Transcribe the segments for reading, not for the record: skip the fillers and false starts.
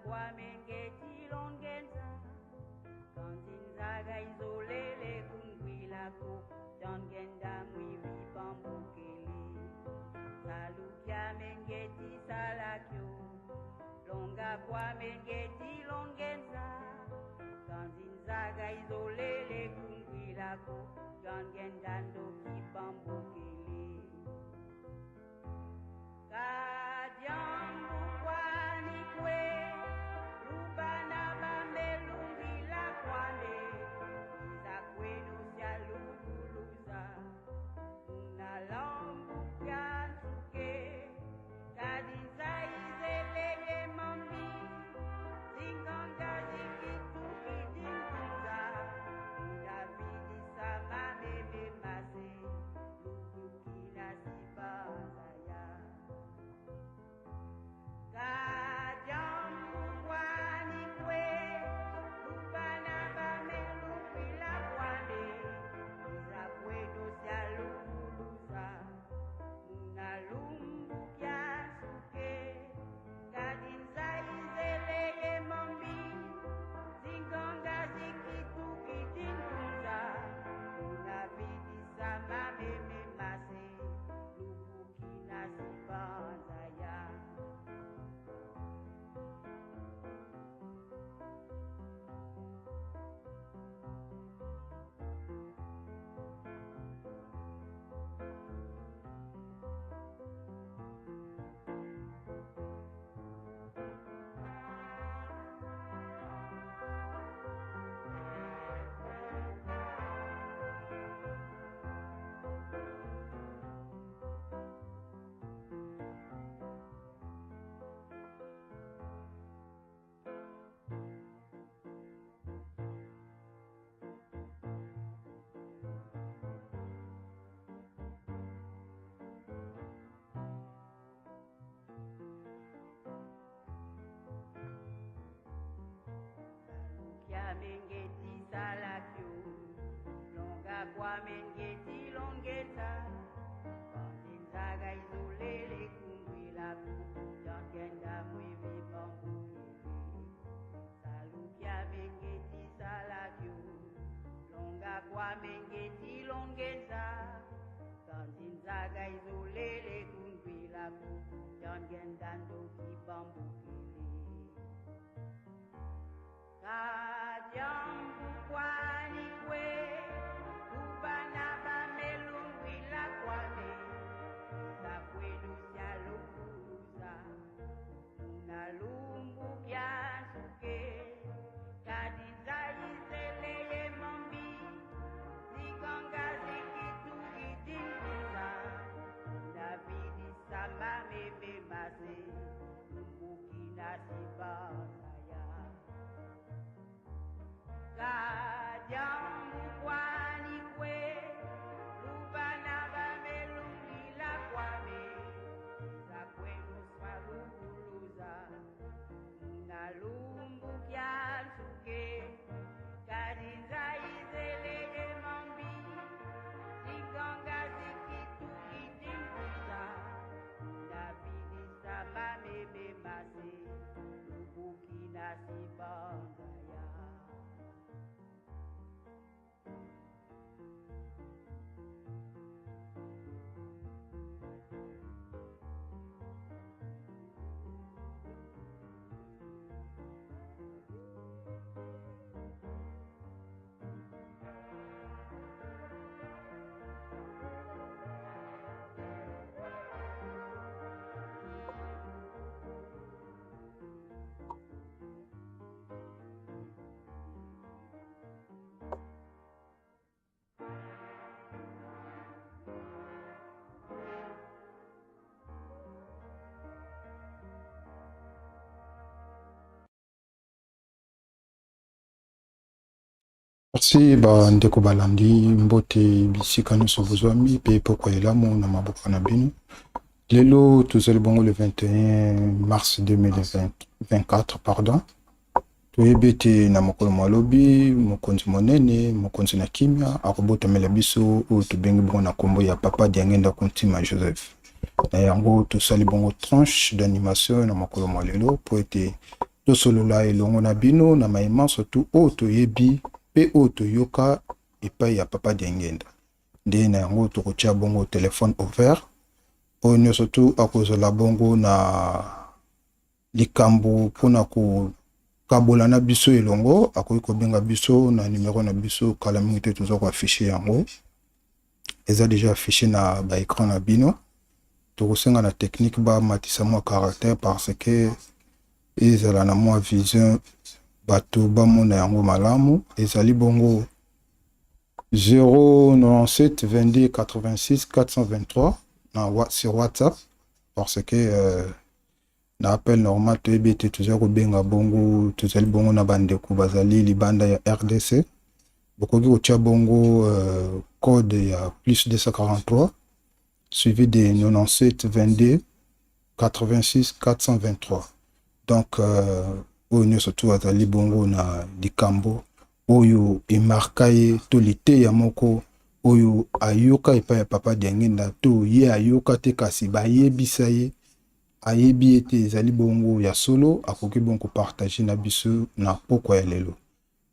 kwamengeti longenza kanzinzaga izolele kungwilako jongenda mwivi pambukele salukya mengeti salakyo longa kwamengeti longenza kanzinzaga izolele kungwilako jongenda ndoki pambukele Kadiangu kwani kwe Rubana bamelungi la kwande Iza kwenu sya luguluza Unalambu kya nsuke Kadiza izeleye mambi Zinganga zikituki dinguza Unabidi sama meme mase Lugukina sibaza ya Kadiangu kwani kwe Rubana bamelupila kwande Iza kwenu sya luguluza Munalumbu kya suke Kadinza izeleye mambi Zingonga zikituki dinguza Unabidi sama meme mase Lugukina sibanza ya Mengeti salakyo longa kwa mengeti longeta kanzinzaga izolele kungwila jangenda mwivi pambukele salukya mengeti salakyo longa kwa mengeti longeta kanzinzaga izolele kungwila jangenda ndoki pambukele Kadiangu kwani kwe Ubana bamelungwila kwame Iza kwenu sya lukuluza Unalumbu kya nsuke Kadiza izeleye mambi Ziganga zikituki dinguza Unabidi sama meme mase Lumbukina sibanza Kadiangu kwani kwe Rubana bamelungi la kwame Iza kwenu swaluguluza Unalumbu kya nsuke Kadiza izeleye mambi Ziganga zikituki dinguza Unabidi sama meme mase Lugukina sibanza ya Merci ndeko balandi mbote bisika nyonso bozwami pe pokwa elamu na maboko na bino. Lelo tozali bongo le 21 mars 2024 pardon. Toyebi ete na mokolo malobi mokonzi monene mokonzi na kimia akobotomela biso oyo tobengi bongo na kombo ya papa Diangenda Kontima Joseph. Na yango tosali bongo tranche d'animation na mokolo malelo po ete tosolola elongo na bino na mayema surtout oyo toyebi mpe oyo toyoka epai ya Papa Diengenda. Nde na yango tokotia bongo telefone ouvert oyo nyonso tu akozala bongo na likambo mpona kokabola na biso elongo akoki kobenga biso na numero na biso kala mingi te toza koafishe yango eza déjà affiché na baécran na bino. Tokosenga na technique bamatisa mwa caractère parce que ezala na mwa vision bato bamona yango malamu. Ezali bongo 097 22 86 423 sur WhatsApp parce que na appel normal toyebi ete tozali kobenga bongo tozali bongo na bandeko bazali libanda ya RDC. Bokoki kotia bongo code ya plus 243 suivi de 97 22 86 423. Donc oyo nyonso tu azali bongo na likambo oyo emarka ye to liteya moko oyo ayoka epai ya Papa Diengenda to ye ayoka te kasi bayebisa ye ayebi ete ezali bongo ya solo akoki bongo kopartage na biso na pokwa ya lelo.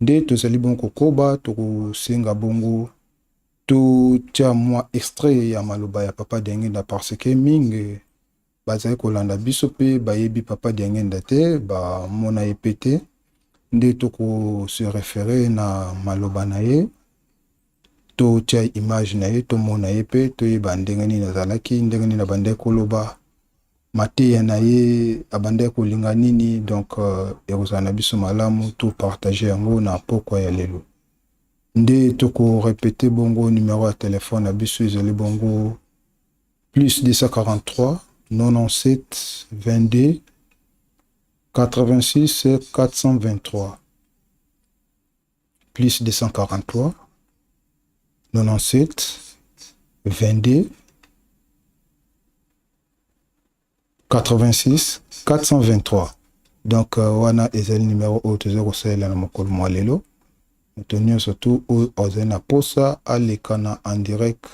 Nde tozali bongo kokoba tokosenga bongo totia mwa extrait ya maloba ya Papa Diengenda parce que mingi bazali kolanda biso pe bayebi Papa Diengenda te bamona ye pe te. Nde toko se référer na maloba na ye totia image na ye tomona ye pe toyeba ndenge nini azalaki ndenge nini abandaki koloba mateya na ye abandaki kolinga nini. Donc ekozala na biso malamu to partager yango na pokwa ya lelo. Nde toko répéter bongo numéro ya téléphone na biso ezali bongo plus 243 97 22 86 423 plus 243 97 22 86 423. Donc wana ezali numéro oyo toza kosalela na mokolo mwa lelo. Moto nyonso tu oyo azali na posa alekana en direct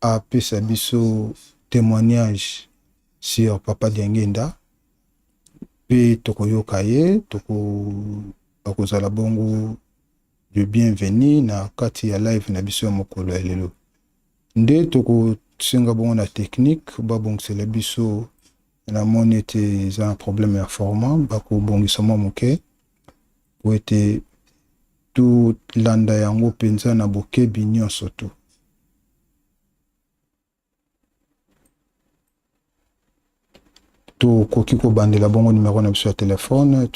apesa biso témoignage sur Papa Diengenda pe tokoyoka ye tokozala bongo de bienvenue na kati ya live na biso ya mokolo ya lelo. Nde tokosenga bongo na technique babongisela biso na moni ete eza na problème ya format bakobongisa mwa moke po ete tolanda yango mpenza na bokebi nyonso tu. Tokoki kobandela bongo numéro na biso ya telefone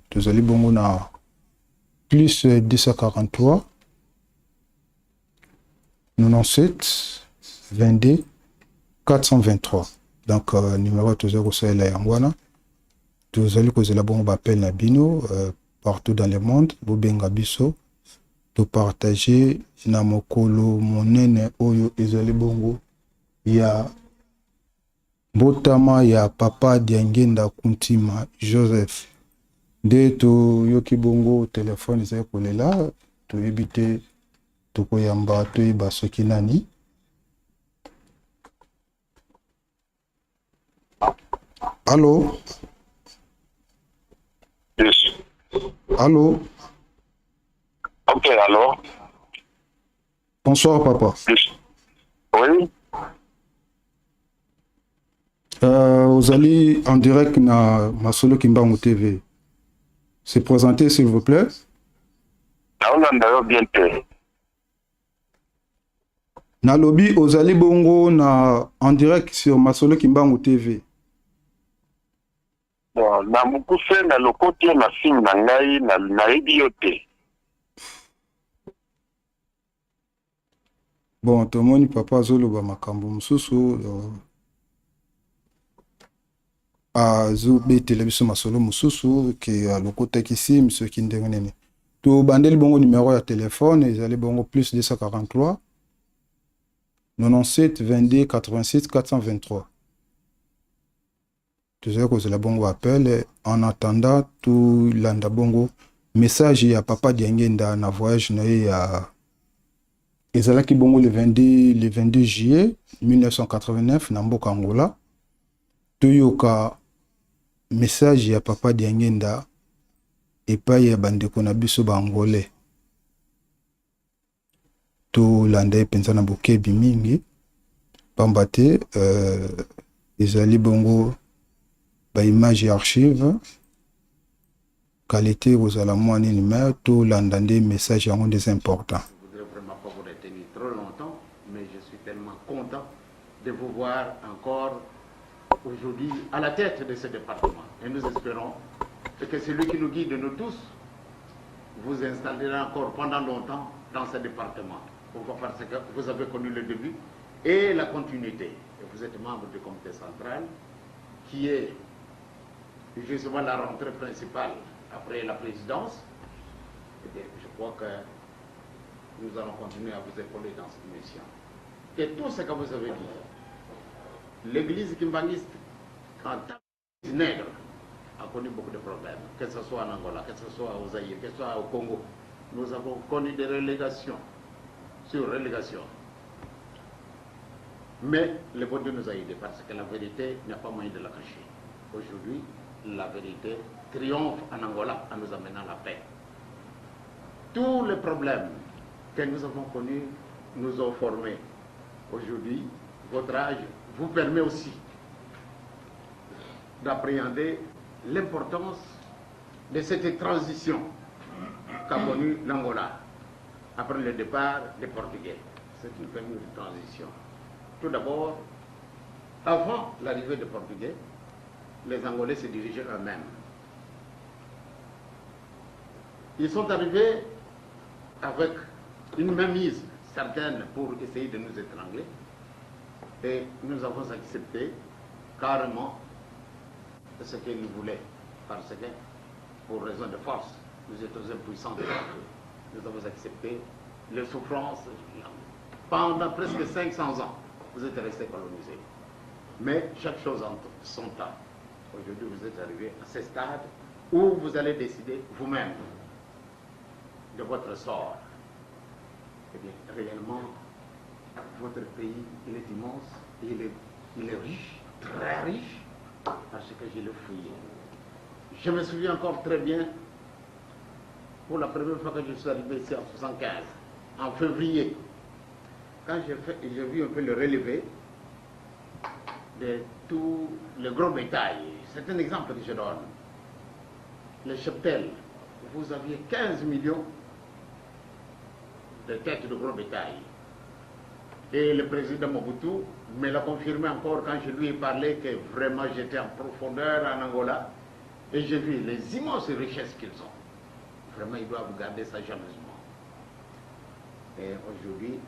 tozali bongo na plus 243 97 22 423. Donc numéro tozali kosalela yango wana tozali kozela bongo bapel na bino partout dans le monde bobenga biso to partager na mokolo monene oyo ezali bongo ya mbotama ya Papa Diengenda Kuntima Joseph. Nde toyoki bongo telefone ezali kolela toyebi te tokoyamba toyeba soki nani. Allô? Yes. Allô? Ok, alors? Bonsoir, papa. Yes. Oui? Vous allez en direct na Masolo Kimbangu TV. Se présenter, s'il vous plaît. Na lobby, Ozali Bongo na en direct sur Masolo Kimbangu TV. Bon, na mukuse na lokoti na signe na ngai na ebiote. Bon, tomoni papa zoloba makambo mususu azobetela biso masolo mususu ke alokotaki sim soki ndenge nini. To bandeli bongo numéro ya téléphone ezali bongo plus 243 97 22 86 423. Tozali kozela bongo appel en attendant tout landa bongo message ya Papa Diengenda na voyage na ye ya ezalaki bongo le 22 juillet 1989 na mboka Angola. Toyoka message ya Papa Diangenda epai ya bandeko na biso bangolais tolanda ye mpenza na bokebi mingi pamba te ezali bongo baimage ya archive qualité kozala mwa nini me tolanda nde message yango nde c'est important. Je voudrais vraiment pas vous retenir trop longtemps, mais je suis tellement content de vous voir encore aujourd'hui à la tête de ce département. Et nous espérons que celui qui nous guide, nous tous, vous installerez encore pendant longtemps dans ce département. Pourquoi? Parce que vous avez connu le début et la continuité. Et vous êtes membre du comité central, qui est justement la rentrée principale après la présidence. Eh bien, je crois que nous allons continuer à vous épauler dans cette mission. Et tout ce que vous avez dit, l'église kimbangiste, en tant que nègre, a connu beaucoup de problèmes, que ce soit en Angola, que ce soit au Zaïre, que ce soit au Congo. Nous avons connu des relégations sur relégation. Mais le bon Dieu nous a aidés parce que la vérité n'a pas moyen de la cacher. Aujourd'hui, la vérité triomphe en Angola en nous amenant la paix. Tous les problèmes que nous avons connus nous ont formés. Aujourd'hui, votre âge vous permet aussi d'appréhender l'importance de cette transition qu'a connue l'Angola après le départ des Portugais. C'est une période de transition. Tout d'abord, avant l'arrivée des Portugais, les Angolais se dirigeaient eux-mêmes. Ils sont arrivés avec une mainmise certaine pour essayer de nous étrangler et nous avons accepté carrément ce qu'ils voulaient parce que, pour raison de force, nous étions impuissants devant eux. Nous avons accepté les souffrances pendant presque 500 ans. Vous êtes restés colonisés. Mais chaque chose en son temps. Aujourd'hui, vous êtes arrivés à ce stade où vous allez décider vous-même de votre sort. Eh bien, réellement, votre pays, il est immense, il est riche, très riche, parce que je l'ai fouillé. Je me souviens encore très bien, pour la première fois que je suis arrivé ici en 1975, en février, quand j'ai vu un peu le relevé de tout le gros bétail. C'est un exemple que je donne. Les cheptels, vous aviez 15 millions de têtes de gros bétail. Et le président Mobutu me l'a confirmé encore quand je lui ai parlé que vraiment j'étais en profondeur en Angola et j'ai vu les immenses richesses qu'ils ont. Vraiment, ils doivent garder ça jalousement. Et aujourd'hui,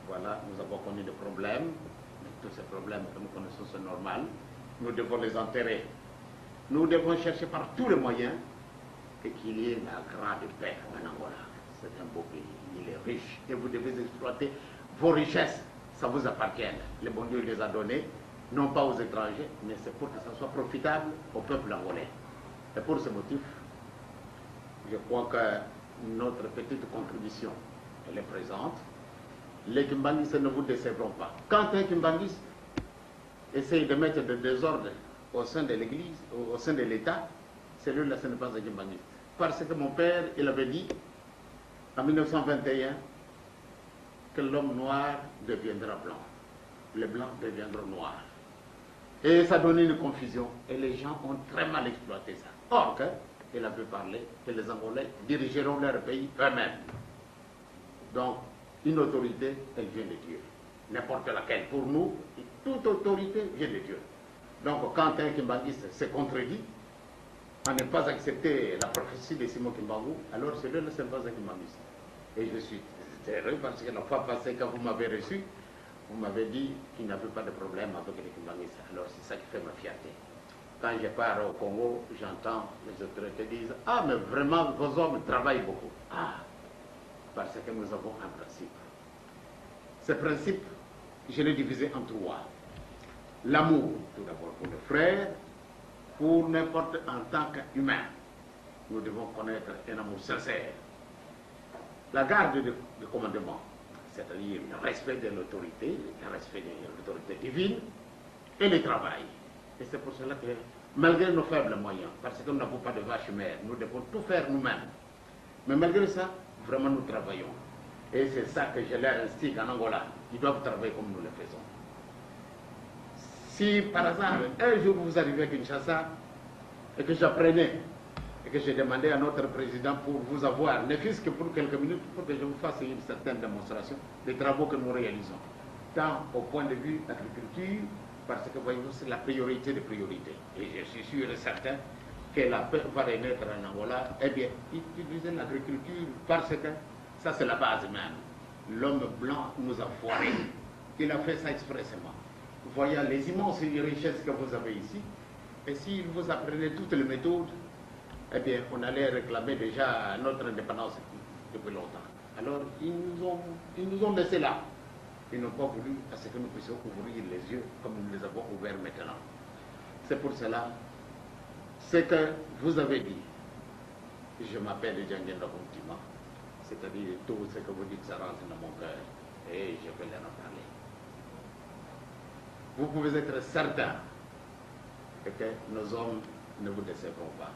voilà, nous avons connu des problèmes. Tous ces problèmes que nous connaissons, c'est normal. Nous devons les enterrer. Nous devons chercher par tous les moyens qu'il y ait la grande paix en Angola. C'est un beau pays, il est riche et vous devez exploiter vos richesses. Ça vous appartient. Le bon Dieu les a donnés, non pas aux étrangers, mais c'est pour que ça soit profitable au peuple angolais. Et pour ce motif, je crois que notre petite contribution, elle est présente. Les Kimbanguistes ne vous décevront pas. Quand un Kimbanguiste essaye de mettre de désordre au sein de l'Église, au sein de l'État, celui-là, ce n'est pas un Kimbanguiste. Parce que mon père, il avait dit, en 1921, que l'homme noir deviendra blanc. Les blancs deviendront noirs. Et ça donnait une confusion. Et les gens ont très mal exploité ça. Or, il avait parlé que les Angolais dirigeront leur pays eux-mêmes. Donc, une autorité, elle vient de Dieu. N'importe laquelle. Pour nous, toute autorité vient de Dieu. Donc, quand un Kimbanguiste se contredit, à ne pas accepter la prophétie de Simon Kimbangu, alors celui-là, ce n'est pas un Kimbanguiste. Et je suis heureux parce que la fois passée, quand vous m'avez reçu, vous m'avez dit qu'il n'y avait pas de problème avec les Kimbanguistes. Alors, c'est ça qui fait ma fierté. Quand je pars au Congo, j'entends les autorités dire « Ah, mais vraiment, vos hommes travaillent beaucoup. » Ah, parce que nous avons un principe. Ce principe, je l'ai divisé en trois. L'amour, tout d'abord, pour le frère, pour n'importe en tant qu'humain. Nous devons connaître un amour sincère. La garde de commandement, c'est-à-dire le respect de l'autorité, le respect de l'autorité divine, et le travail. Et c'est pour cela que malgré nos faibles moyens, parce que nous n'avons pas de vache mère, nous devons tout faire nous-mêmes. Mais malgré ça, vraiment nous travaillons. Et c'est ça que je leur instique en Angola. Ils doivent travailler comme nous le faisons. Si par exemple, un jour vous arrivez à Kinshasa et que j'apprenais et que j'ai demandé à notre président pour vous avoir, ne fût-ce que pour quelques minutes, pour que je vous fasse une certaine démonstration des travaux que nous réalisons, tant au point de vue agriculture, parce que voyez-vous, c'est la priorité des priorités. Et je suis sûr et certain que la paix va renaître en Angola. Eh bien, utiliser l'agriculture parce que ça, c'est la base même. L'homme blanc nous a foirés. Il a fait ça expressément. Voyez les immenses richesses que vous avez ici. Et s'il vous apprenait toutes les méthodes, eh bien, on allait réclamer déjà notre indépendance depuis longtemps. Alors, ils nous ont laissé là. Ils n'ont pas voulu à ce que nous puissions ouvrir les yeux comme nous les avons ouverts maintenant. C'est pour cela, ce que vous avez dit, je m'appelle Djangé Ndakontima, c'est-à-dire tout ce que vous dites, ça rentre dans mon cœur et je vais leur en parler. Vous pouvez être certain que nos hommes ne vous décevront pas.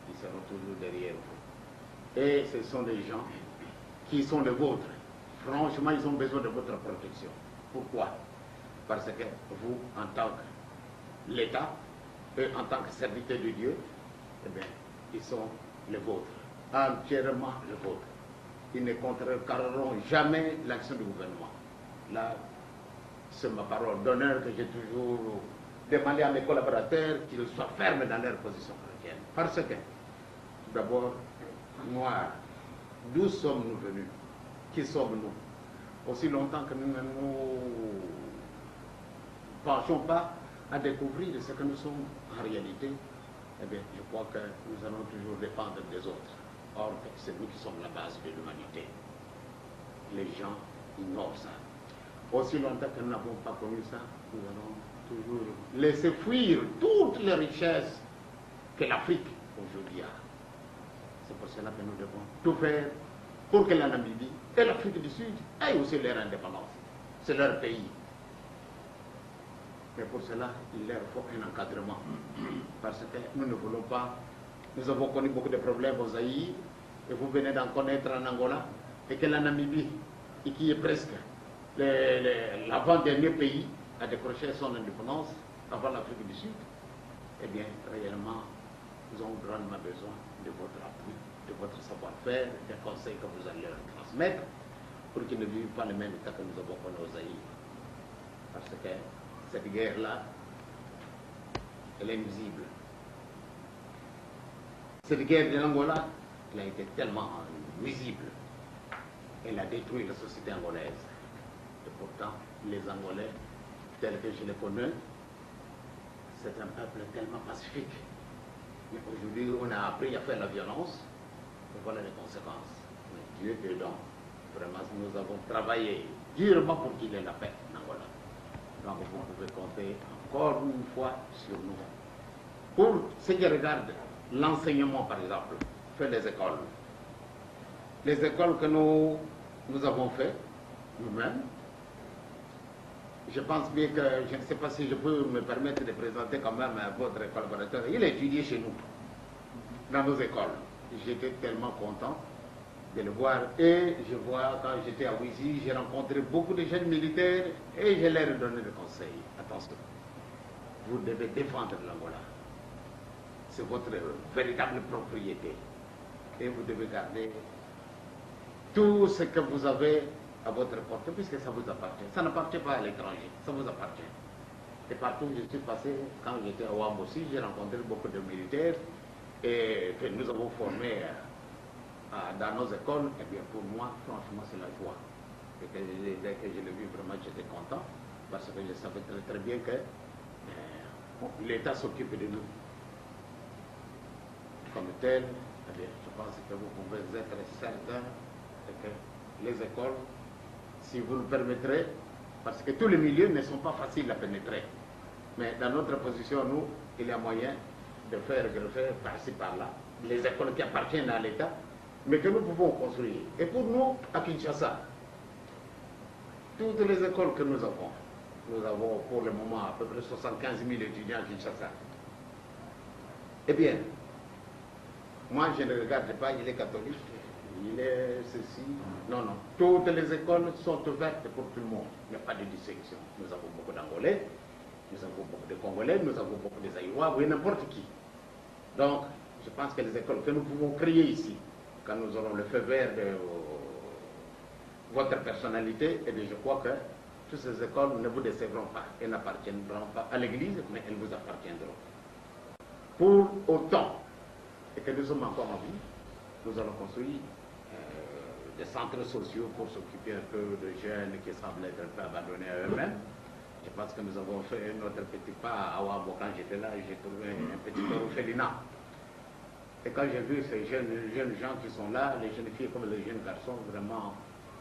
Ils seront toujours derrière vous. Et ce sont des gens qui sont les vôtres. Franchement, ils ont besoin de votre protection. Pourquoi? Parce que vous, en tant que l'État, et en tant que serviteur de Dieu, eh bien, ils sont les vôtres, entièrement les vôtres. Ils ne contrecarreront jamais l'action du gouvernement. Là, c'est ma parole d'honneur que j'ai toujours demandé à mes collaborateurs qu'ils soient fermes dans leur position chrétienne. Parce que, tout d'abord, moi, d'où sommes-nous venus? Qui sommes-nous? Aussi longtemps que nous ne nous penchons pas à découvrir ce que nous sommes en réalité, eh bien, je crois que nous allons toujours dépendre des autres. Or, c'est nous qui sommes la base de l'humanité. Les gens ignorent ça. Aussi longtemps que nous n'avons pas connu ça, nous allons toujours laisser fuir toutes les richesses que l'Afrique aujourd'hui a. C'est pour cela que nous devons tout faire pour que la Namibie et l'Afrique du Sud aient aussi leur indépendance. C'est leur pays. Mais pour cela, il leur faut un encadrement. Parce que nous ne voulons pas. Nous avons connu beaucoup de problèmes au Zaïre, et vous venez d'en connaître en Angola, et que la Namibie, et qui est presque l'avant-dernier pays à décrocher son indépendance avant l'Afrique du Sud, eh bien, réellement, nous avons grandement besoin de votre appui, de votre savoir-faire, des conseils que vous allez leur transmettre, pour qu'ils ne vivent pas le même état que nous avons connu au Zaïre. Parce que cette guerre-là, elle est nuisible. Cette guerre de l'Angola, elle a été tellement nuisible. Elle a détruit la société angolaise. Et pourtant, les Angolais, tels que je les connais, c'est un peuple tellement pacifique. Mais aujourd'hui, on a appris à faire la violence, et voilà les conséquences. Mais Dieu dedans, vraiment, nous avons travaillé durement pour qu'il y ait la paix en Angola. Donc vous pouvez compter encore une fois sur nous. Pour ce qui regarde l'enseignement, par exemple, fait les écoles. Les écoles que nous avons fait nous-mêmes, je pense bien que, je ne sais pas si je peux me permettre de présenter quand même votre collaborateur. Il a étudié chez nous, dans nos écoles. J'étais tellement content de le voir. Et je vois, quand j'étais à Ouizy, j'ai rencontré beaucoup de jeunes militaires et je leur ai donné des conseils. Attention, vous devez défendre l'Angola. C'est votre véritable propriété. Et vous devez garder tout ce que vous avez à votre portée, puisque ça vous appartient. Ça n'appartient pas à l'étranger, ça vous appartient. Et partout où je suis passé, quand j'étais à Ouam aussi, j'ai rencontré beaucoup de militaires et que nous avons formés dans nos écoles. Et bien pour moi, franchement, c'est la joie. Et que, dès que je l'ai vu, vraiment, j'étais content, parce que je savais très, très bien que l'État s'occupe de nous. Comme tel, eh bien, je pense que vous pouvez être certain que les écoles, si vous le permettrez, parce que tous les milieux ne sont pas faciles à pénétrer. Mais dans notre position, nous, il y a moyen de faire greffer par-ci, par-là, les écoles qui appartiennent à l'État, mais que nous pouvons construire. Et pour nous, à Kinshasa, toutes les écoles que nous avons pour le moment à peu près 75 000 étudiants à Kinshasa. Eh bien, moi je ne regarde pas, il est catholique, il est ceci. Non, non. Toutes les écoles sont ouvertes pour tout le monde. Il n'y a pas de distinction. Nous avons beaucoup d'Angolais, nous avons beaucoup de Congolais, nous avons beaucoup des Aïwa, oui, n'importe qui. Donc, je pense que les écoles que nous pouvons créer ici, quand nous aurons le feu vert de votre personnalité, et bien je crois que toutes ces écoles ne vous décevront pas. Elles n'appartiendront pas à l'Église, mais elles vous appartiendront. Pour autant, et que nous sommes encore en vie, nous allons construire des centres sociaux pour s'occuper un peu de jeunes qui semblent être un peu abandonnés à eux-mêmes. Je pense que nous avons fait notre petit pas à Ouabo. Quand j'étais là, j'ai trouvé un petit orphelinat. Et quand j'ai vu ces jeunes gens qui sont là, les jeunes filles comme les jeunes garçons, vraiment,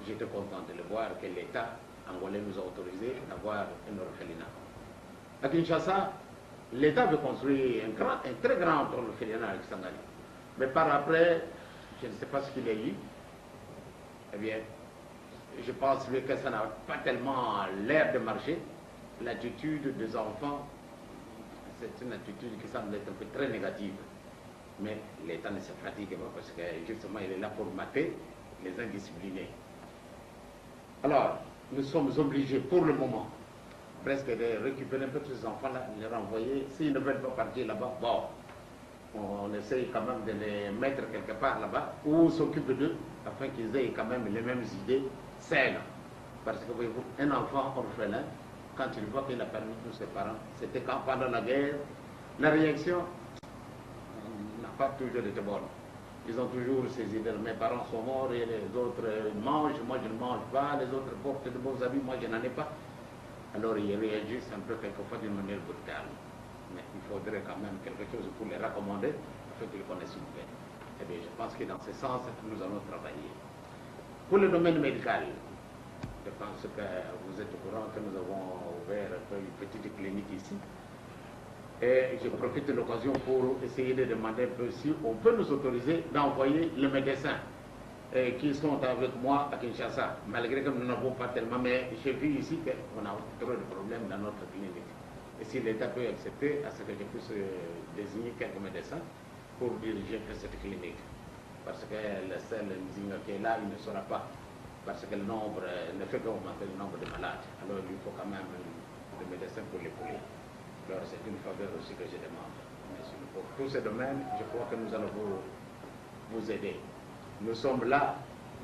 j'étais content de le voir que l'État angolais nous a autorisé d'avoir un orphelinat. À Kinshasa, l'État veut construire un très grand orphelinat à Kisangani. Mais par après, je ne sais pas ce qu'il y a eu. Eh bien, je pense que ça n'a pas tellement l'air de marcher. L'attitude des enfants, c'est une attitude qui semble être un peu très négative. Mais l'État ne se fatigue pas parce que justement il est là pour mater les indisciplinés. Alors, nous sommes obligés pour le moment presque de récupérer un peu tous ces enfants-là, les renvoyer. S'ils ne veulent pas partir là-bas, bon, on essaye quand même de les mettre quelque part là-bas ou s'occupe d'eux afin qu'ils aient quand même les mêmes idées saines. Parce que voyez-vous, un enfant orphelin, quand il voit qu'il a perdu tous ses parents, c'était quand pendant la guerre, la réaction n'a pas toujours été bonne. Ils ont toujours ces idées, mes parents sont morts et les autres mangent, moi je ne mange pas, les autres portent de bons habits, moi je n'en ai pas. Alors ils réagissent un peu quelquefois d'une manière brutale. Mais il faudrait quand même quelque chose pour les raccommoder afin qu'ils connaissent une paix. Eh bien, je pense que dans ce sens, nous allons travailler. Pour le domaine médical, je pense que vous êtes au courant que nous avons ouvert une petite clinique ici. Et je profite de l'occasion pour essayer de demander un peu si on peut nous autoriser d'envoyer les médecins qui sont avec moi à Kinshasa, malgré que nous n'avons pas tellement, mais j'ai vu ici qu'on a trop de problèmes dans notre clinique. Et si l'État peut accepter à ce que je puisse désigner quelques médecins pour diriger cette clinique. Parce que le seul Nzinga qui est là, il ne sera pas. Parce que le nombre ne fait qu'augmenter le nombre de malades. Alors il faut quand même des médecins pour l'épauler. Alors c'est une faveur aussi que je demande. Mais pour tous ces domaines, je crois que nous allons vous aider. Nous sommes là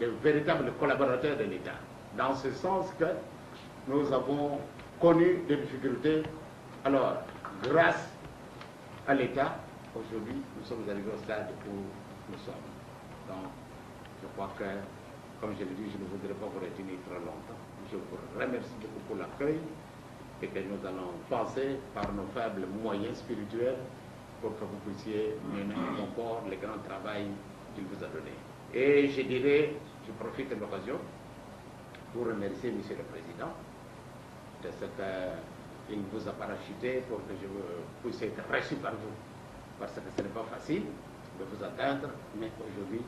de véritables collaborateurs de l'État. Dans ce sens que nous avons connu des difficultés. Alors, grâce à l'État, aujourd'hui, nous sommes arrivés au stade où nous sommes. Donc, je crois que, comme je l'ai dit, je ne voudrais pas vous retenir trop longtemps. Je vous remercie beaucoup pour l'accueil et que nous allons penser par nos faibles moyens spirituels pour que vous puissiez mener à bon port le grand travail qu'il vous a donné. Et je dirais, je profite de l'occasion pour remercier M. le Président de ce qu'il vous a parachuté pour que je puisse être reçu par vous. Parce que ce n'est pas facile de vous atteindre, mais aujourd'hui,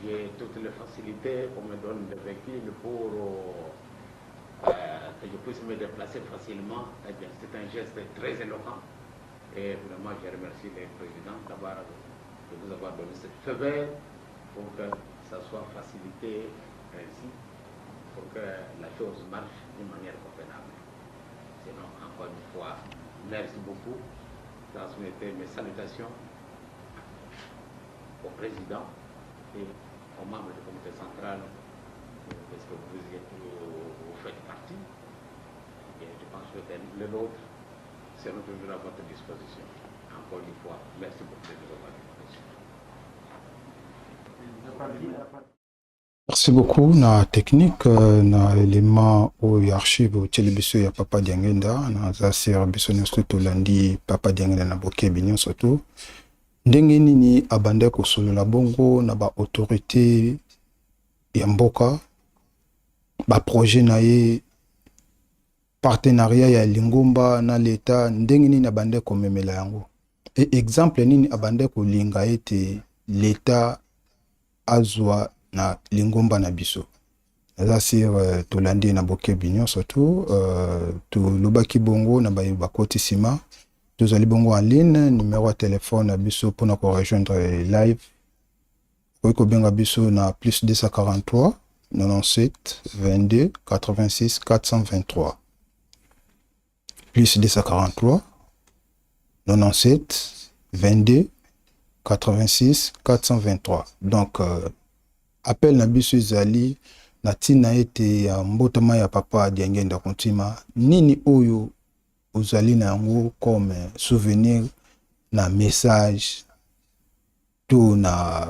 j'ai toutes les facilités, on me donne des véhicules pour que je puisse me déplacer facilement. Eh bien, c'est un geste très éloquent. Et vraiment, je remercie le Président de vous avoir donné cette feu vert pour que ça soit facilité ainsi, pour que la chose marche d'une manière convenable. Sinon, encore une fois, merci beaucoup. Transmettez mes salutations au Président et aux membres du comité central, parce que vous faites partie. Et je pense que le nôtre sera toujours à votre disposition. Encore une fois, merci beaucoup de votre attention. Merci beaucoup na technique na élément oyo archive otieli biso ya Papa Diangenda naza sir biso nyonso tolandi Papa Diangenda na bokebi nyonso to ndenge nini abanda kosolola bongo na ba autorité ya mboka ba projet na ye partenariat ya Lingomba na l'État ndenge nini abanda komemela yango et exemple nini abanda kolinga ete l'État azwa na Lingomba na biso. Là c'est tolandi na bokebi nyonso to lobaki bongo na ba koti sima tozali bongo en ligne, numéro de téléphone à biso pour nous rejoindre live. Vous pouvez biso na plus 243 97 22 86 423. Plus 243 97 22 86 423. Donc appel na biso ezali na tina ete ya mbotama ya papa Diangenda Kontima nini oyo ozali na yango comme souvenir na message to na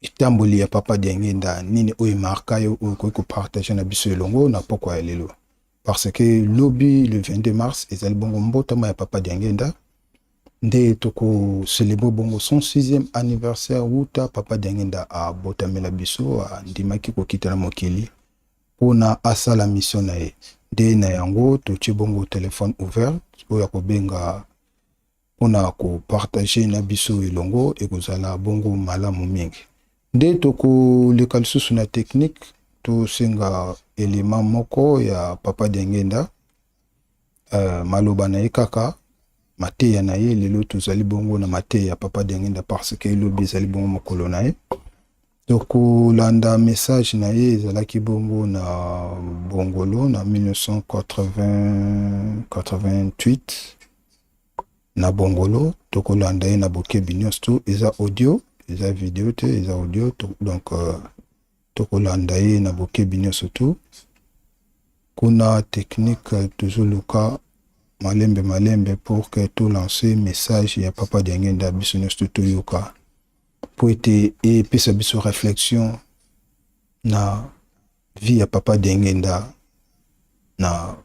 itamboli ya papa Diangenda nini oyo marka yo oyo ko partager na biso elongo na pokwa ya lelo parce que lobby le 22 mars ezali bongo mbotama ya papa Diangenda nde toko célébrer bongo son 6e anniversaire wuta papa Diangenda a botamela biso a ndimaki ko kitana mokili pona asala mission na ye de na yango totie bongo téléphone ouvert oyo kobenga pona ko partager na biso elongo ekozala bongo malamu mingi nde toko leka lisusu na technique to senga élément moko ya papa Diangenda maloba na ye kaka mateya na ye lelo tozali bongo na mateya ya papa Diangenda parce que lobi ezali bongo mokolo na ye tokolanda message na ye ezalaki bongo na bongolo na 1988 na bongolo tokolanda ye na bokebi nyonso tu eza audio eza video te eza audio donc tokolanda ye na bokebi nyonso tu kuna technique toujours luka malembe pour que tout lancer message ya papa Diangenda biso nyonso tu yoka pour ete epesa biso réflexion na vie ya papa Diangenda na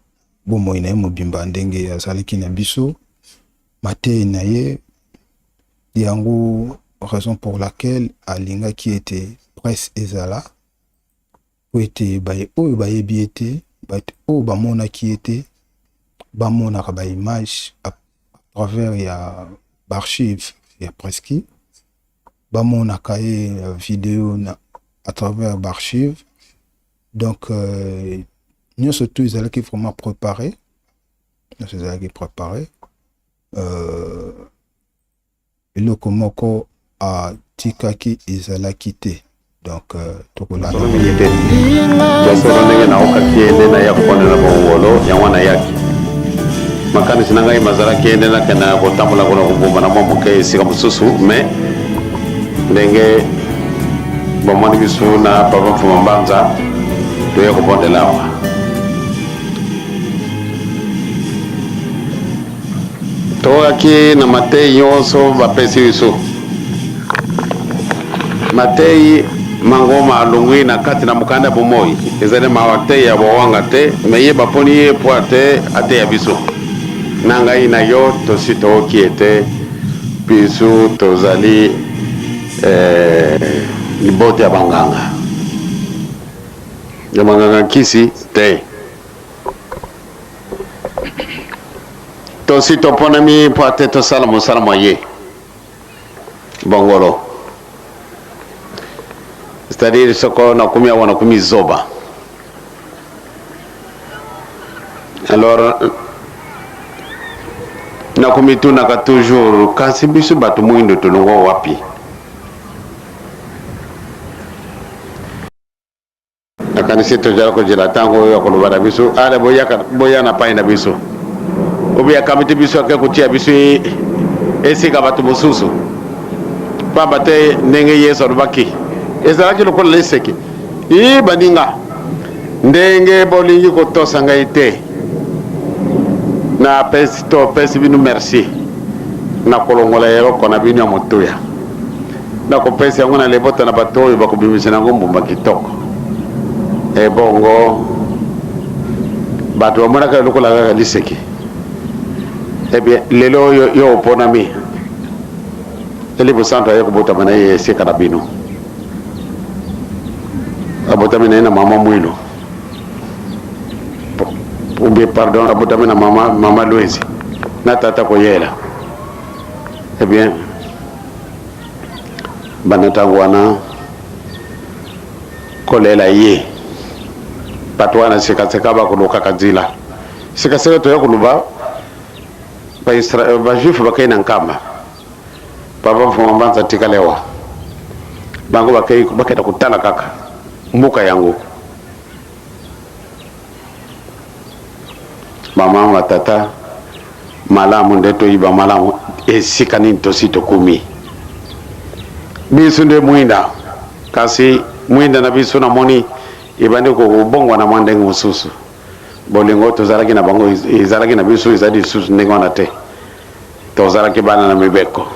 bomoi na ye mobimba ndenge azalaki na biso mateyi na ye yango raison pour laquelle alingaki ete presse ezala po ete baye oyo bayebi ete baye oyo bamonaki ete bamonaka ba image à travers ya archive ya preski bamonaka ye vidéo na à travers archive donc nyonso tu ezalaki vraiment préparé nyonso ezalaki préparé eloko moko atikaki ezalaki te donc tokolanda jasoro ndenge naokaki ende na ya kofanda na bongolo yango na yaki makanisi na ngai mazalaki ende nakenda kotambola kuna kobomba na mwa moke esika mosusu mais ndenge bomoni biso na papa Mfuma Mbanza toya kobondela awa toyaki na mateyi nyonso bapesi biso mateyi mangoma alongwi na kati na mokanda bomoi ezali mawa te ya bowanga te me ye baponi ye po ate ya biso na ngai na yo tosi tooki ete biso tozali libote ya banganga ya banganga kisi te tosi toponami po ate tosala mosala mwa ye bongolo c'est-à-dire soko nakumi awa nakumi zoba alors nakumi tunaka toujours kasi biso bato mwindo tolongo wapi nakanisi tojala kojela ntango oyo ya koloba na biso ale boya na pai na biso obi akamiti biso ake kotia biso esika bato mosusu pamba te ndenge yesu alobaki ezalaki lokola leseki baninga ndenge bolingi kotosa ngai te na pesi bino merci na kolongola eloko na bino ya motuya na kopesa yango na lebota na bato oyo bakobimisa nango mbumba kitoko ebongo bato bamonaka lokola kaka liseki ebien lelo oyo yo oponami elibo santo aye kobotama na ye esika na bino abotami na ye na mama mwilo ubie pardon abotami na mama Louise na tata koyela ebien banatango wana kolela ye bato wana sekaseka bakoluka kanzila sekaseka toya koluba ba juif bakay nan kamba papa fo mbanza tikalewa bango bakay da kutala kaka mbuka yangu mama matata malamu ndeto iba malamu esikani tosito kumi bisu nde muinda kasi muinda na bisu na moni ibande ko bongo na mwande ngususu bolingo to zaraki na bango izaraki na bisu izadi susu ndingo na te to zaraki bana na mibeko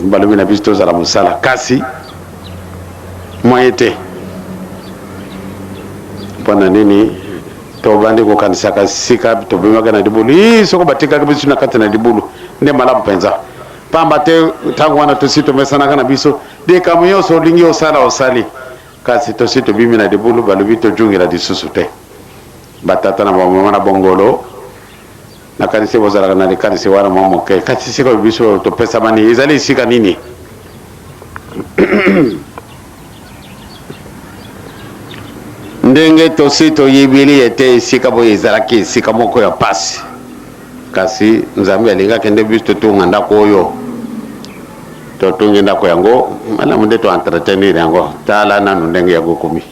balumi na bisu to zara musala kasi moyete pona nini to bande ko kanisa kasika to bima kana dibulu soko batika bisu na kata na dibulu nde malamu penza pamba te tangu wana tosito mesana kana biso de kamuyo so lingi osala osali kasi tosito bimi na dibulu balubi to jungira disusu te batata na mama na bongolo na kanise bozala na kanise wana mama ke kasi siko biso to pesa mani izali sika nini ndenge tosito yibili ete sika bo izalaki sika moko ya pasi kasi nzambe alinga kende biso tunga ndako oyo to tungi ndako yango mala munde to entretenir yango tala nanu ndenge ya gokumi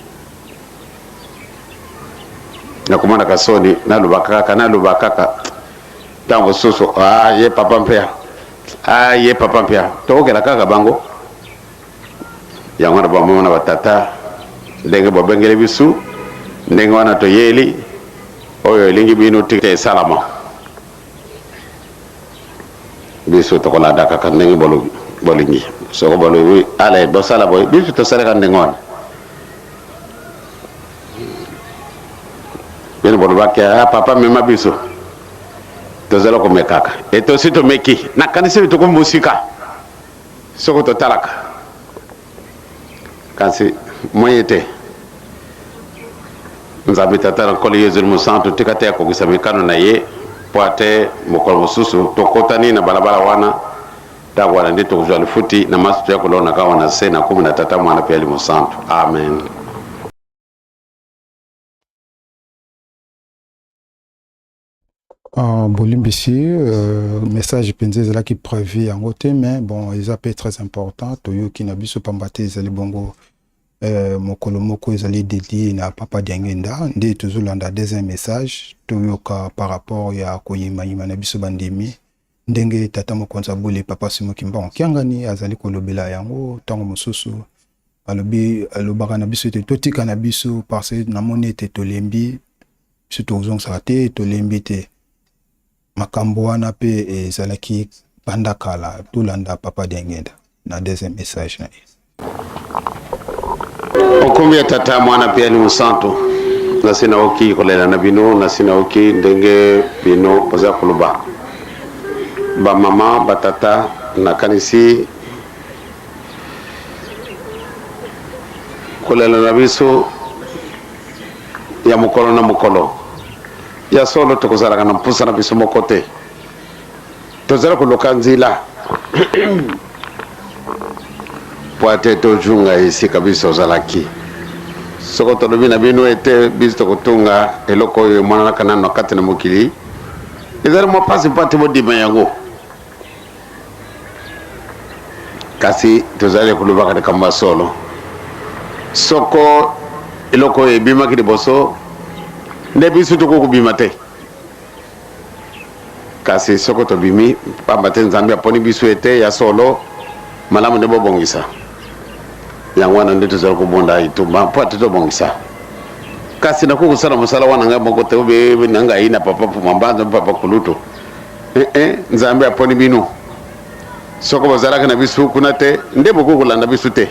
na kumana kasoni na lubakaka tango soso ye papa mpea to okela kaka bango yango na bamama na batata ndenge bobengele bisu ndenge wana to yeli oyo elingi bino tite salama bisu to kola daka kan ndenge bolingi soko bolo ala do sala boy bisu to sala kan ndenge wana bino bolo bakia papa mema bisu to zalo ko mekaka eto sito meki na kanise to ko musika soko to talaka kansi moyete nzambe tatara kole yezu musantu tikate ko gisamikano na ye poate mokolo mususu to kotani na balabala wana ta wana ndito kuzwa futi na masu ya kulona kawa na sena 13 mwana pia musantu amen. Bolimbisi, message penze là qui prévu en côté, mais bon, ils appellent très important. Toyo qui n'a pas su pambate, ils allaient bongo, mokolo moko, ils allaient dédier na papa d'Yangenda. Ndé toujours landa deuxième message. Toyo ka par rapport ya koyima yima na biso bandemi. Ndenge tata mokonza bole papa simo kimba. Kiangani azali kolobela yango tango mosusu. Alobaka na biso te totika na biso parce que na moni te tolembi. Surtout aux ça te tolembi te. Makambo wana pe ezalaki bandakala tulanda papa d'Yangenda na deuxième message na okumbi tata mwana pia ni musanto na sina oki kolela na bino na sina oki ndenge bino poza kuluba ba mama batata na kanisi kolela na biso ya mukolo na mukolo ya solo tokozala kana mpusa na biso mokote tozala kuluka nzila poate tojunga esika biso ozalaki soko tolobi na bino ete biso tokotunga eloko oyo emonanaka nano kati na mokili ezali mopasi mpo ate bodima yango kasi tozali kolobaka likambo ya solo soko eloko oyo ebimaki liboso nde biso tokokobima te kasi soko tobimi pamba te nzambe aponi biso ete ya solo malamu nde bobongisa yango wana nde tozali kobonda itumba mpo ate tobongisa kasi nakokosala mosala wana ngai moko te obe na ngai na papa pumambanza papa kulutu nzambe aponi bino soko bozalaka na biso kuna te nde bokokolanda biso te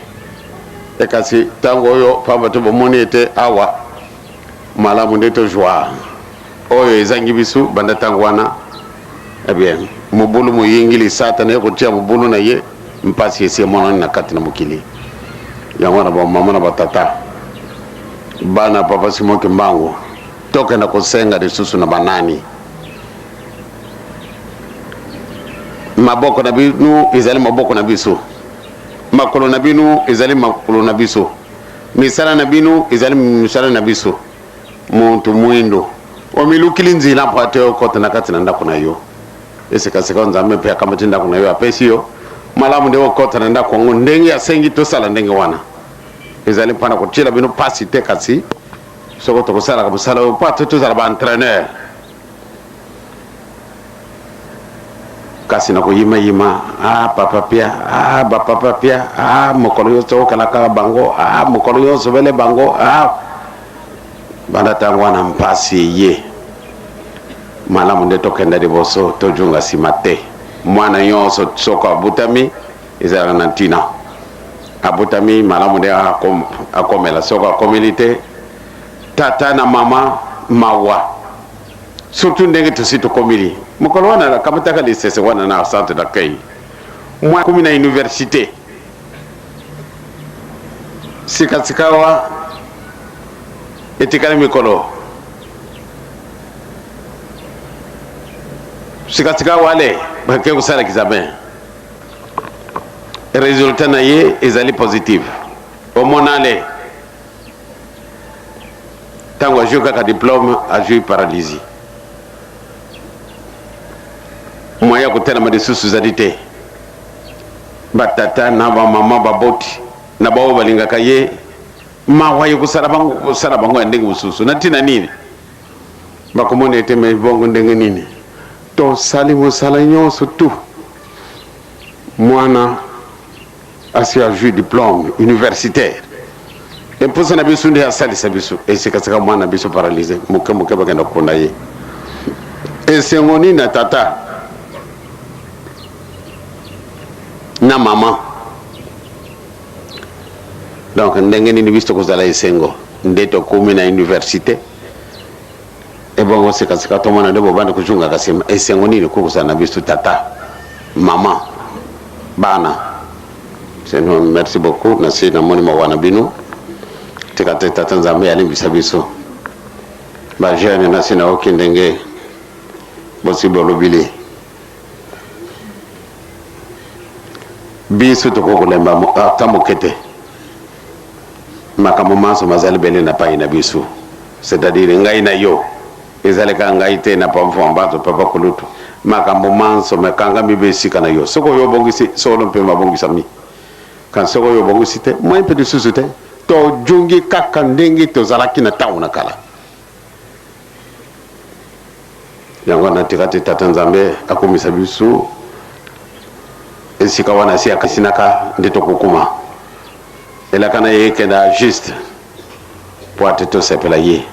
kasi ntango oyo pamba te bomoni ete awa malamu nde tozwa oyo ezangi biso banda ntango wana bien mobulu moyingili satana ekotia mobulu na ye mpasi esi emonani na kati na mokili yango na bamama na batata bana papa simoki mbango tokenda kosenga lisusu na banani maboko na bino ezali maboko na biso makolo na bino ezali makolo na biso misala na bino ezali misala na biso muntu mwindo omilukili nzila mpo ate okota na kati na ndako na yo esekaseka nzambe mpe akamati ndako na yo apesi yo malamu nde okota na ndako yango ndenge asengi tosala ndenge wana ezali mpona kotiela bino pasi te kasi soko tokosalaka mosala oyo mpo ate tozala baentraîneur kasi na koyimayima papa pia bapapa pia mokolo nyonso okala kaka bango mokolo nyonso vele bango banda ntango wana mpasi eye malamu nde tokenda liboso tojunga nsima te mwana nyonso soko abutami ezalaka na ntina abutami malamu nde akomela soko akomeli te tata na mama mawa surtout ndenge tosi tokomeli mokolo wana kamataka lisese wana na centre d'accueil mwa kumi na université sikasika wa etikali mikolo sikasika wale bake kusala examen résultat na ye ezali positif omonale tango ajui kaka diplôme ajui paralysie moya kotelema lisusu ezali te batata na bamama baboti na bao balingaka ye mawa ye kosala bango ya ndenge mosusu na ntina nini bakomona ete me bongo ndenge nini tosali mosala nyonso tu mwana asi ajui diplôme universitaire emposa na biso nde asalisa biso esekaseka mwana biso paralyse moke bakenda koponda ye esengo nini na tata na mama donc ndenge nini biso tokozala esengo nde tokumi na université ebongo sekaseka tomona nde bobanda kojungaka nsima esengo nini kokozala na biso tata mama bana seno merci beaucoup nasi namoni mawa na bino tika te tata nzambe alimbisa biso bajeune nasi naoki ndenge bosi bolobili biso tokokolemba ata moke te makambo manso mazali bele na pai na biso c'est-à-dire ngai na yo ezaleka ngai te na pamfo mbato papa kulutu makambo manso makangami be esika na yo soko yo bongisi solo mpe mabongisa mi kan soko yo bongisi te moi mpe lisusu te tojungi kaka ndenge tozalaki na ntango na kala yango natika te tata nzambe akomisa biso esika wana si akasinaka nde tokokuma elakana ye kenda juste po ate tosepela ye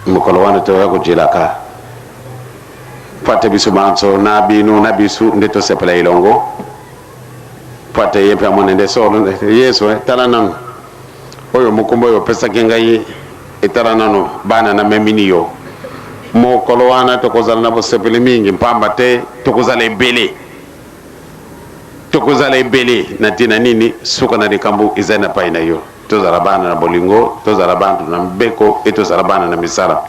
mokolo wana toya kojelaka po ate biso banso na bino na biso nde tosepela elongo po ate ye mpe amone nde solo yesu tala nano oyo mokumba oyo opesaki ngai etala nano bana na memini yo mokolo wana tokozala na bosepeli mingi mpamba te tokozala ebele na ntina nini suka na likambo ezali na pai na yo tozala bana na bolingo tozala bantu na mbeko tozala bana na misala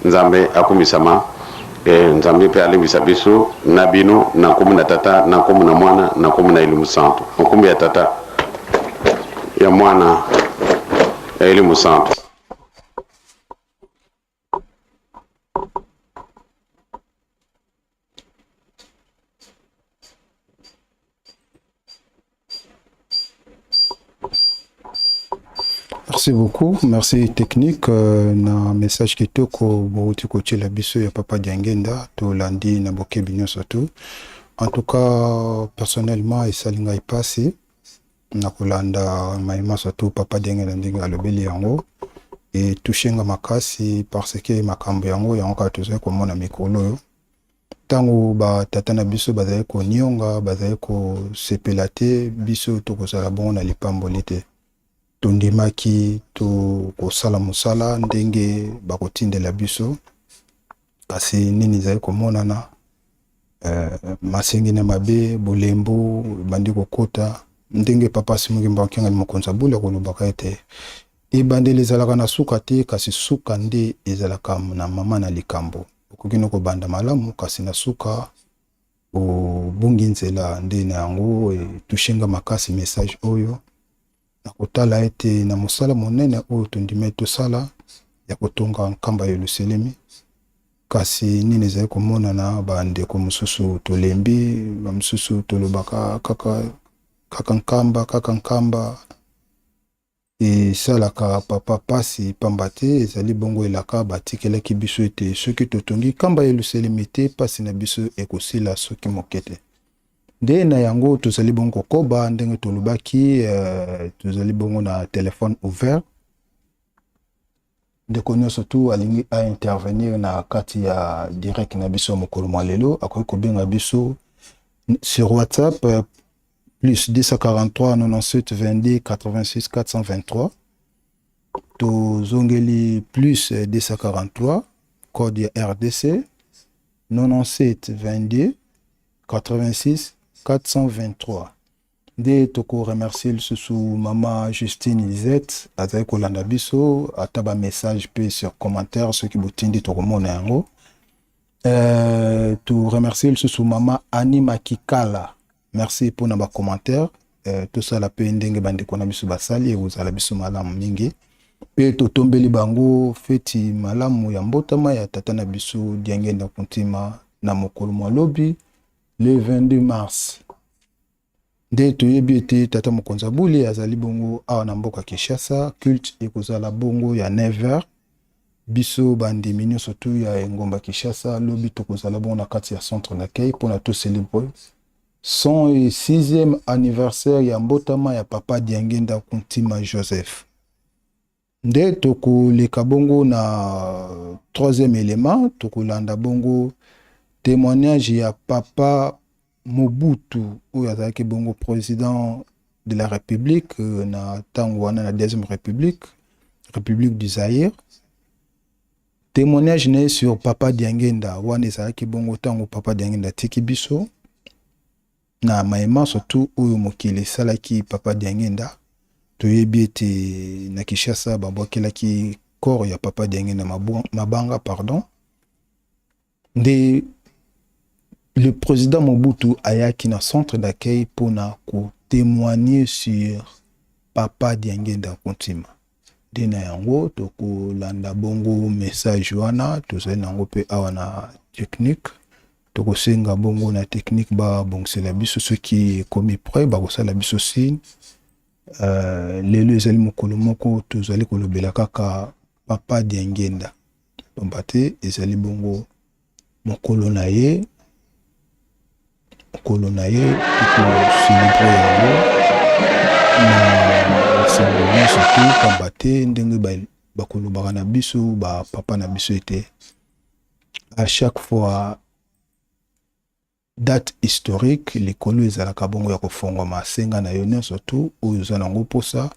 nzambe akumisama nzambe mpe alimbisa biso na bino na nkombo na tata na nkombo na mwana na nkombo na elimu santo nkombo ya tata ya mwana ya elimu santo. Merci beaucoup, merci technique na message qui toko bouti koche la biso ya papa Diangenda to landi na boke binyo surtout. En tout cas personnellement esalinga ipasi na kolanda maima surtout papa Diangenda ndinga alobeli yango et touchenga makasi parce que makambo yango ka tozo komona mikolo yo tango ba tata na biso bazali ko nyonga bazali ko sepelate biso to kozala bon na lipambolite tondimaki to kosala mosala ndenge bakotindela biso kasi nini zali komonana masengi na mabe bolembo bandi kokota ndenge papa simungi mbakenga ni mokonza bula kolobaka ete ebandeli ezalaka na suka te kasi suka nde ezalaka na mama na likambo okokino kobanda malamu kasi na suka obungi nzela nde na yango tushenga makasi message oyo na kotala ete na mosala monene oyo tondima tosala ya kotonga nkamba ya Yerusalemi kasi nini ezali komonana bandeko mosusu tolembi bamosusu tolobaka kaka nkamba esalaka papa pasi pamba te ezali bongo elaka batikelaki biso ete soki totongi nkamba eluselemi te pasi na biso ekosila soki moke te nde na yango tozali bongo kokoba ndenge tolobaki tozali bongo na telefone ouvert ndeko nyonso tu alingi intervenir na kati ya direct na biso mokolo mwa lelo akoki kobenga biso sur WhatsApp plus 243 97 22 86 423 tozongeli plus 243 code ya RDC 97 22 86 423 nde toko remercier lisusu mama Justine Lisette azali kolanda biso ataba message pe sur commentaire soki botindi tokomona yango to remercier lisusu mama Annie Makikala merci pour na ba commentaire tout ça la pe ndenge bandeko na biso basali ekozala biso malamu mingi pe totombeli bango feti malamu ya mbotama ya tata na biso Diangenda Kuntima na mokolo mwa lobi le 22 mars nde toyebi ete tata mokonzi abuli azali bongo awa na mboka Kinshasa culte ekozala bongo ya 9h biso bandimi nyonso tu ya ngomba Kinshasa lobi tokozala bongo na kati ya centre d'accueil mpona to célébrer 106e anniversaire ya mbotama ya papa Diangenda Kuntima Joseph nde tokoleka bongo na 3e élément tokolanda bongo témoignage ya papa Mobutu oyo azalaki bongo président de la République na tango wana na 2e République du Zaïre témoignage ne sur papa Diangenda wana ezalaki bongo tango papa Diangenda tiki biso na mayema surtout oyo mokili salaki papa Diangenda toyebi ete na Kinshasa babwakelaki corps ya papa Diangenda mabanga pardon nde le président Mobutu ayaki na centre d'accueil pour na ko témoigner sur papa Diangenda Kuntima dina yango toko landa bongo message wana tozali nango pe awa na technique toko senga bongo na technique ba bongsela biso soki komi prêt ba kosala biso signe lelo ezali mokolo moko tozali kolobela kaka papa Diangenda bombate ezali bongo mokolo na ye tuko célébrer yango na symbole surtout kombate ndenge bakolobaka na biso ba papa na biso ete à chaque fois date historique likolo ezalaka bongo ya kofongwama senga na yo nyonso tu oyo oza nango mposa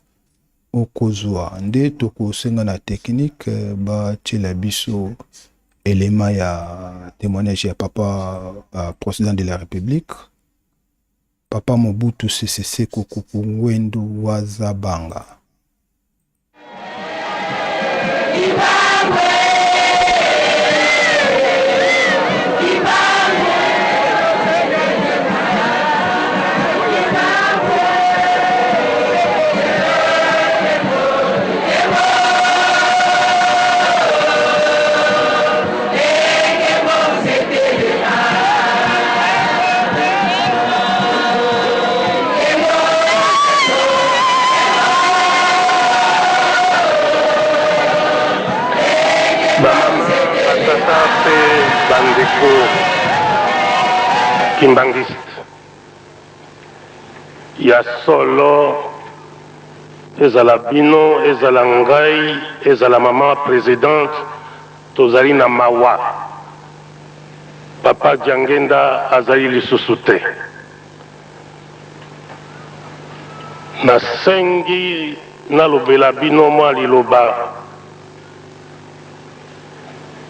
okozwa nde tokosenga na technique batiela biso élément ya témoignage ya papa président de la République papa Mobutu Sese Seko Kuku Ngwendu Wazabanga bandeko kimbangiste ya solo ezala bino ezala ngai ezala mama présidente tozali na mawa papa Diangenda azali lisusu te nasengi nalobela bino mwa liloba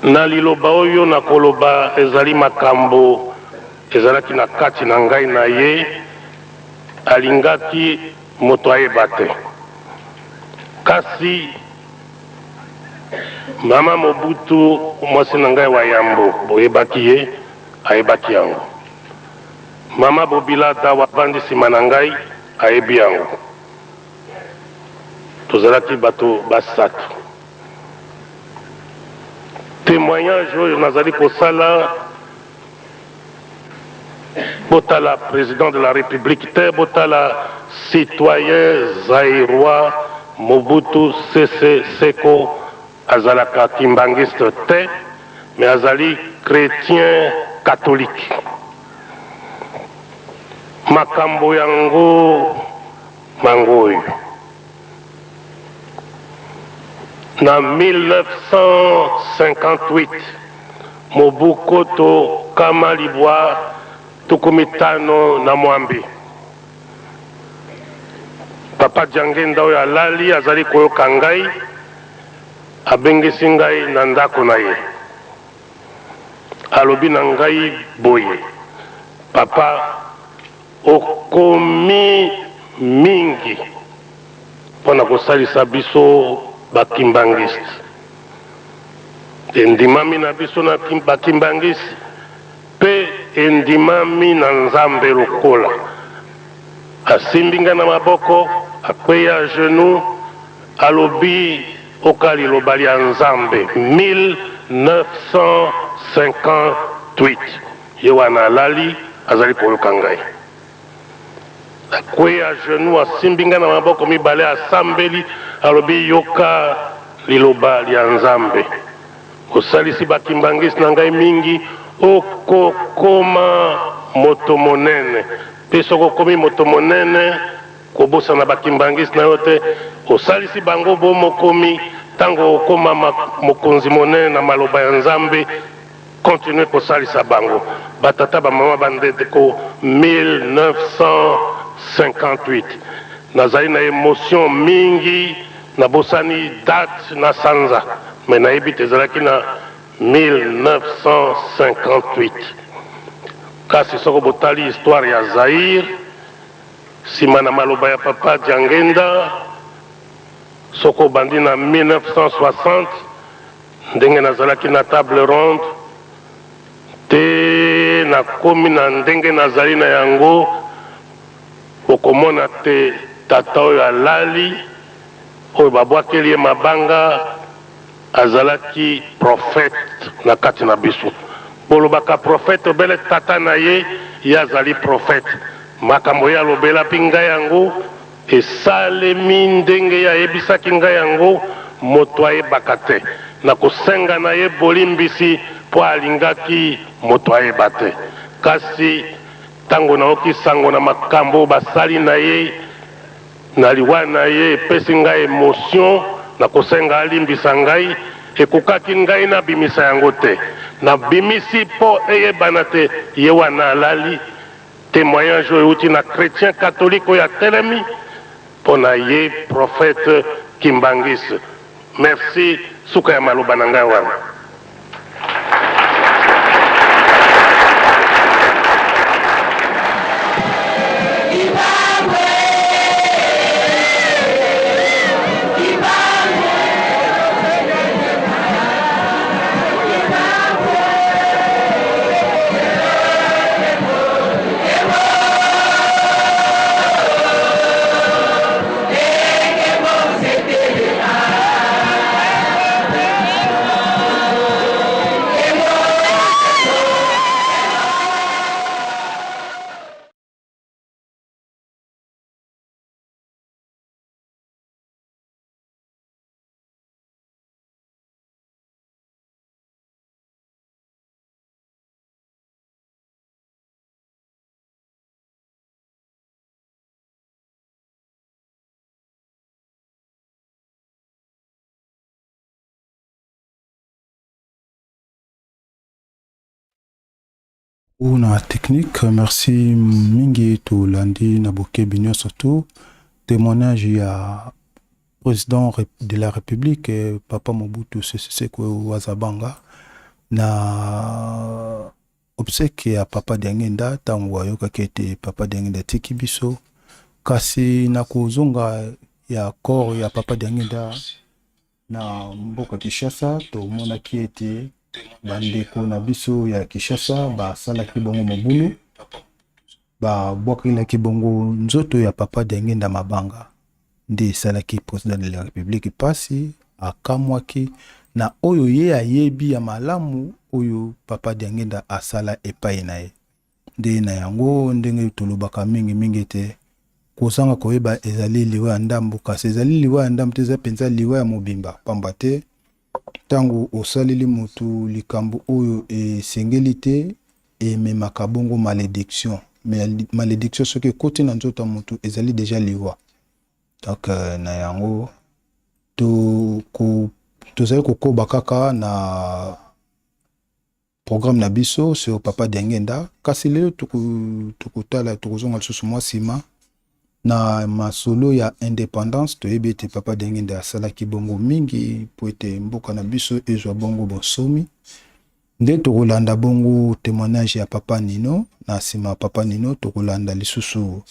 na liloba oyo na koloba ezali makambo ezalaki na kati na ngai na ye alingaki moto ayeba te kasi mama Mobutu mwasi na ngai wa yambo boyebaki ye ayebaki yango mama Bobila Dawa bandi nsima na ngai ayebi yango tozalaki bato basatu témoignage oyo nazali kosala botala président de la République te botala citoyen zaïrois Mobutu Sese Seko azalaka kimbangiste te mais azali chrétien catholique. Makambo yango mangoyo na 1958 Mobukoto Kamalibwa tukumitano na mwambi papa Jangenda oyo alali azali koyoka ngai abengisi ngai na ndako na ye alobi na ngai boye papa okomi mingi mpona kosalisa biso bakimbangiste endimami na biso na bakimbangiste mpe endimami na nzambe lokola asimbi ngai na maboko akweya genou alobi oka liloba lya nzambe 1958 ye wana alali azali koyoka ngai akweya genou asimbi ngai na maboko mibale asambeli alobi yoka liloba lya nzambe osalisi bakimbangisi na ngai mingi okokoma moto monene mpe soki okomi moto monene kobosana bakimbangisi na yo te osalisi bango bomokomi ntango okoma mokonzi monene na maloba ya nzambe continue kosalisa bango batata bamama bandete ko 1958 nazali na émotion mingi nabosani date na sanza me nayebi te ezalaki na 1958 kasi soko botali histoire ya Zaïre nsima na maloba ya papa Jangenda soko bandi na 1960 ndenge nazalaki na table ronde te nakomi na ndenge nazali na yango okomona te tata oyo alali oyo babwakeli ye mabanga azalaki prophète na kati na biso bolobaka prophète obele tata na ye ye azali prophète makambo ye alobelaki ngai yango esalemi ndenge ye ayebisaki ngai yango moto ayebaka te na kosenga na ye bolimbisi mpo alingaki moto ayeba te kasi ntango naoki sango na makambo basali na ye na liwa na ye epesi ngai émotion na kosenga alimbisa ngai ekokaki ngai nabimisa yango te nabimisi mpo eyebana te ye wana alali témoignage oyo euti na chrétien catholique oyo atelemi mpo na ye prophète Kimbangisi. Merci suka ya maloba na ngai wana. Na technique, merci mingi to landi na boke binyo surtout témoignage ya président de la République Papa Mobutu Sese Seko Wazabanga na obsèque ya Papa Jangenda tango wayoka kete Papa Jangenda tiki biso kasi na kuzonga ya corps ya Papa Jangenda na mboka Kinshasa to mona kiete bandeko na biso ya Kinshasa basalaki bongo mobulu babwakilaki bongo nzoto ya Papa Jangenda mabanga nde esalaki président de la République pasi akamwaki na oyo ye ayebi ya malamu oyo papa Diangenda asala epai na ye. Nde na yango ndenge tolobaka mingi te kozanga koyeba ezali liwa ya ndambo, kasi ezali liwa ya ndambo te, eza penza liwa ya mobimba. Pamba te tango osaleli mutu likambo oyo esengeli te ememaka bongo malédiction. Mais malédiction soki ekoti na nzoto ya mutu ezali deja liwa. Donc na yango tozali kokoba kaka na programme na biso sur papa Diangenda. Kasi lelo tukutala tukozonga lisusu mwa sima na masolo ya indépendance toyebi ete papa Diangenda asalaki bongo mingi po ete mboka na biso ezwa bongo bonsomi. Nde tokolanda bongo témoignage ya papa Nino, na sima papa Nino tokolanda lisusu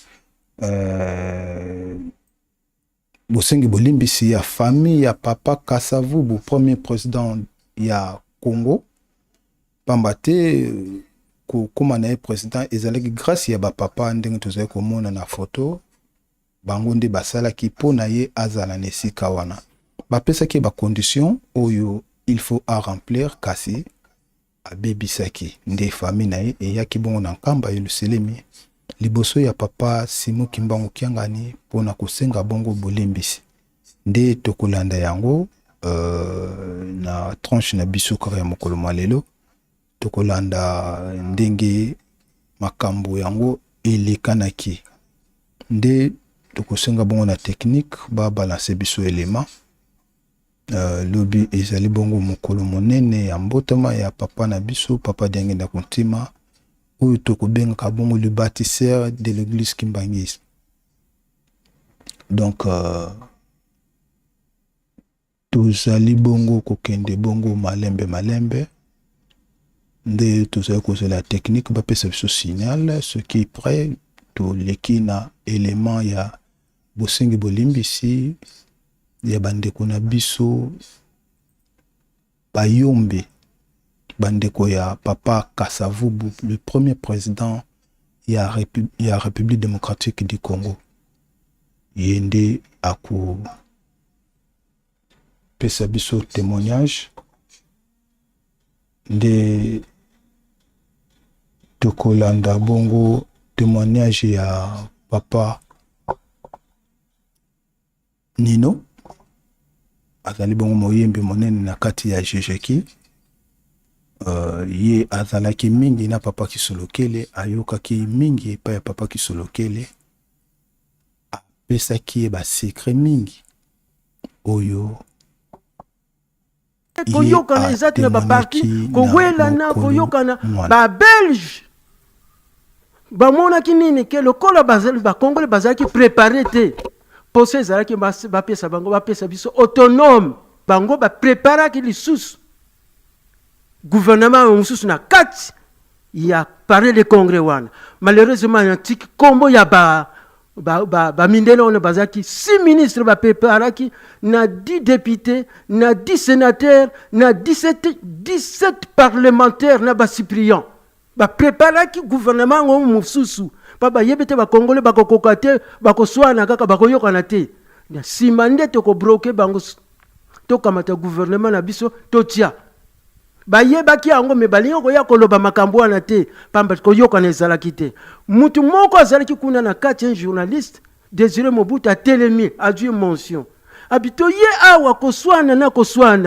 bosengi bolimbisi ya famille ya papa Kasavubu, premier président ya Congo. Pamba te kokoma na ye président ezalaki grâce ya bapapa ndenge tozali komona na photo. Bango nde basalaki mpo na ye azala na esika wana. Bapesaki bacondition oyo il faut à remplir, kasi abebisaki. Nde famille na ye eyaki bongo na nkamba Yelusalemi liboso ya papa Simo Kimbangu Kiangani pona kosenga bongo bolimbisi. Nde tokolanda yango na tranche na biso kaka ya mokolo mwa lelo. Tokolanda ndenge makambo yango elekanaki. Nde tokosenga bongo na technique ba balancer biso élément. Lobi ezali bongo mokolo monene ya mbotama ya papa na biso, papa Diangenda Kontima, oyo tokobengaka bongo le bâtisseur de l'église Kimbangiste. Donc tozali bongo kokende bongo malembe nde tozali kozala la technique bapesa biso signal, ce qui est prêt to leki na élément ya bosengi bolimbisi ya bandeko na biso bayombe, bandeko ya papa Kasavubu, le premier président ya République démocratique du Congo. Yende ako pesa biso témoignage de tokolanda bongo témoignage ya papa Nino. Azali bongo moyembe monene na kati ya Jejeki. Ye azalaki mingi na papa Kisolokele, ayokaki mingi pa ya papa Kisolokele. Apesaki ba secret mingi oyo koyokana ezati na baparti kowelana koyokana babelge bamonaki nini ke lokola bakongole bazalaki préparé te pose ezalaki bapesa bango bapesa biso autonome bango bapreparaki lisusu gouvernement mosusu na kati ya parler de congrès wana. Malheureusement yantiki kombo ya mindele on bazaki 6 ministres bapreparaki na 10 députés na 10 sénateurs na 17 parlementaires na basipriant bapreparaki gouvernement mosusu papa yebete bakongole bakokoka te bakoswana kaka bakoyokana te na sima nde tokobloke bango tokamata gouvernement na biso totia bayebaki yango me balingo koya koloba makambo wana te pamba koyokana ezalaki te. Mutu moko azalaki kuna na kati un journaliste Désiré Mobutu a telemi a dû mention abito ye awa koswana na koswana